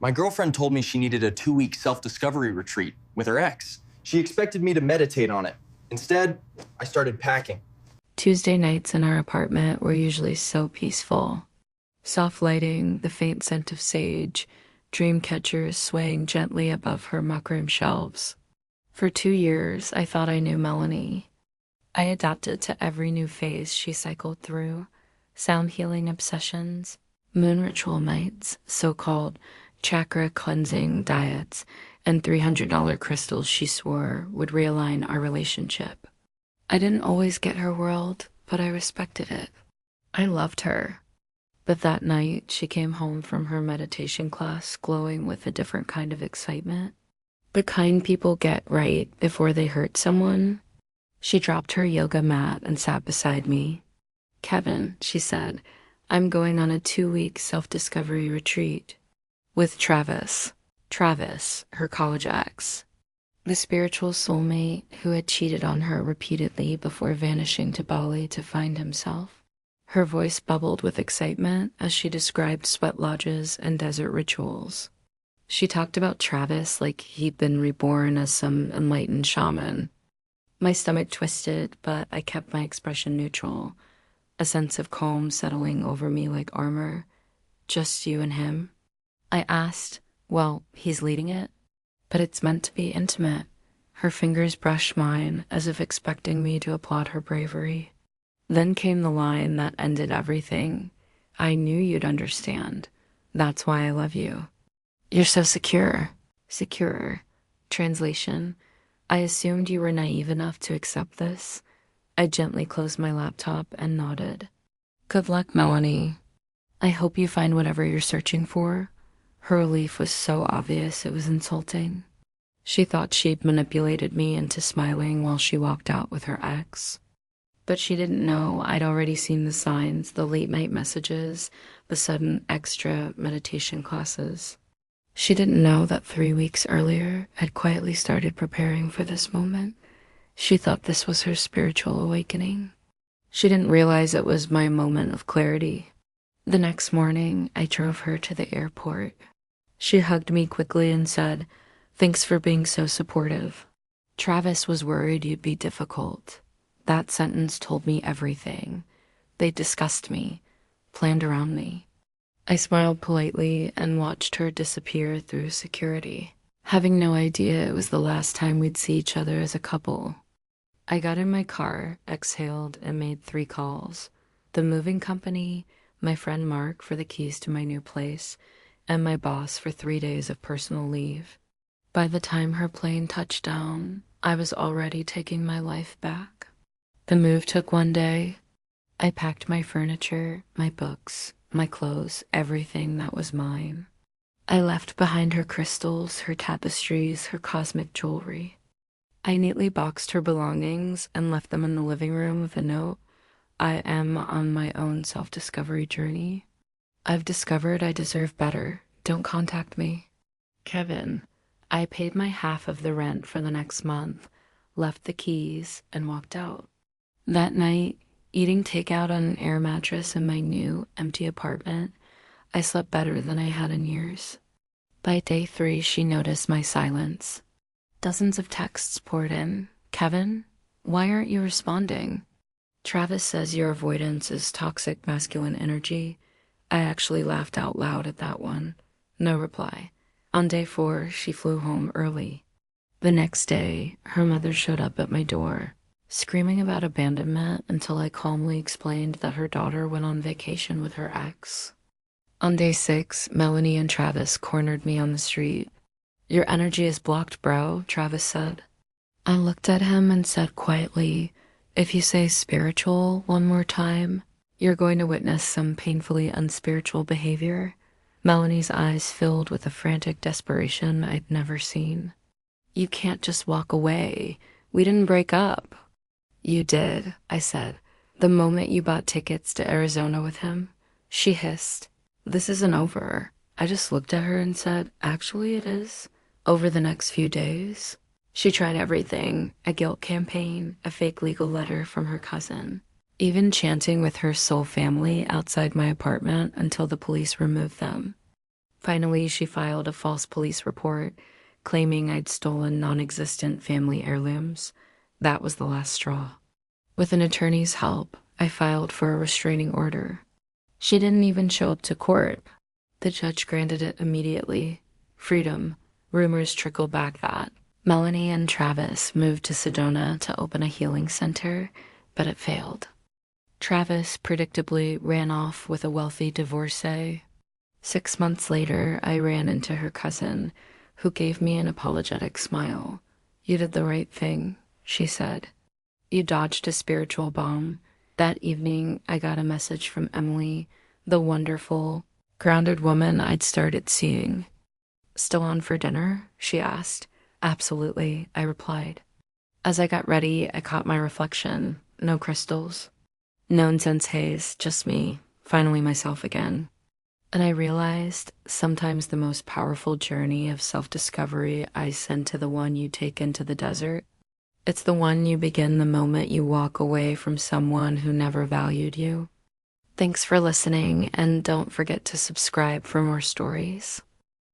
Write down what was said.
My girlfriend told me she needed a 2-week self-discovery retreat with her ex. She expected me to meditate on it. Instead, I started packing. Tuesday nights in our apartment were usually so peaceful. Soft lighting, the faint scent of sage, dream catchers swaying gently above her muckroom shelves. For 2 years, I thought I knew Melanie. I adapted to every new phase she cycled through: sound healing obsessions, moon ritual nights, so-called chakra cleansing diets, and $300 crystals she swore would realign our relationship. I didn't always get her world, but I respected it. I loved her. But that night, she came home from her meditation class glowing with a different kind of excitement. The kind people get right before they hurt someone. She dropped her yoga mat and sat beside me. "Kevin," she said, "I'm going on a 2-week self-discovery retreat with Travis." Travis, her college ex. The spiritual soulmate who had cheated on her repeatedly before vanishing to Bali to find himself. Her voice bubbled with excitement as she described sweat lodges and desert rituals. She talked about Travis like he'd been reborn as some enlightened shaman. My stomach twisted, but I kept my expression neutral, a sense of calm settling over me like armor. "Just you and him?" I asked. "Well, he's leading it, but it's meant to be intimate." Her fingers brushed mine as if expecting me to applaud her bravery. Then came the line that ended everything. "I knew you'd understand. That's why I love you." "You're so secure." Secure. Translation: I assumed you were naive enough to accept this. I gently closed my laptop and nodded. "Good luck, Melanie. I hope you find whatever you're searching for." Her relief was so obvious it was insulting. She thought she'd manipulated me into smiling while she walked out with her ex. But she didn't know I'd already seen the signs, the late-night messages, the sudden extra meditation classes. She didn't know that 3 weeks earlier I'd quietly started preparing for this moment. She thought this was her spiritual awakening. She didn't realize it was my moment of clarity. The next morning, I drove her to the airport. She hugged me quickly and said, "Thanks for being so supportive. Travis was worried you'd be difficult." That sentence told me everything. They discussed me, planned around me. I smiled politely and watched her disappear through security, having no idea it was the last time we'd see each other as a couple. I got in my car, exhaled, and made 3 calls. The moving company, my friend Mark for the keys to my new place, and my boss for 3 days of personal leave. By the time her plane touched down, I was already taking my life back. The move took 1 day. I packed my furniture, my books, my clothes, everything that was mine. I left behind her crystals, her tapestries, her cosmic jewelry. I neatly boxed her belongings and left them in the living room with a note: "I am on my own self-discovery journey. I've discovered I deserve better. Don't contact me." Kevin. I paid my half of the rent for the next month, left the keys, and walked out. That night, eating takeout on an air mattress in my new, empty apartment, I slept better than I had in years. By day 3, she noticed my silence. Dozens of texts poured in. "Kevin, why aren't you responding? Travis says your avoidance is toxic masculine energy." I actually laughed out loud at that one. No reply. On day 4, she flew home early. The next day, her mother showed up at my door, screaming about abandonment until I calmly explained that her daughter went on vacation with her ex. On day 6, Melanie and Travis cornered me on the street. "Your energy is blocked, bro," Travis said. I looked at him and said quietly, "If you say spiritual one more time, you're going to witness some painfully unspiritual behavior." Melanie's eyes filled with a frantic desperation I'd never seen. "You can't just walk away. We didn't break up." "You did," I said, "the moment you bought tickets to Arizona with him." She hissed, "This isn't over." I just looked at her and said, "Actually, it is. Over the next few days." She tried everything: a guilt campaign, a fake legal letter from her cousin, even chanting with her soul family outside my apartment until the police removed them. Finally, she filed a false police report claiming I'd stolen non-existent family heirlooms. That was the last straw. With an attorney's help, I filed for a restraining order. She didn't even show up to court. The judge granted it immediately. Freedom. Rumors trickled back that Melanie and Travis moved to Sedona to open a healing center, but it failed. Travis predictably ran off with a wealthy divorcee. 6 months later, I ran into her cousin, who gave me an apologetic smile. "You did the right thing," she said. "You dodged a spiritual bomb." That evening, I got a message from Emily, the wonderful, grounded woman I'd started seeing. "Still on for dinner?" she asked. "Absolutely," I replied. As I got ready, I caught my reflection. No crystals. No incense haze, just me, finally myself again. And I realized sometimes the most powerful journey of self-discovery I send to the one you take into the desert. It's the one you begin the moment you walk away from someone who never valued you. Thanks for listening, and don't forget to subscribe for more stories.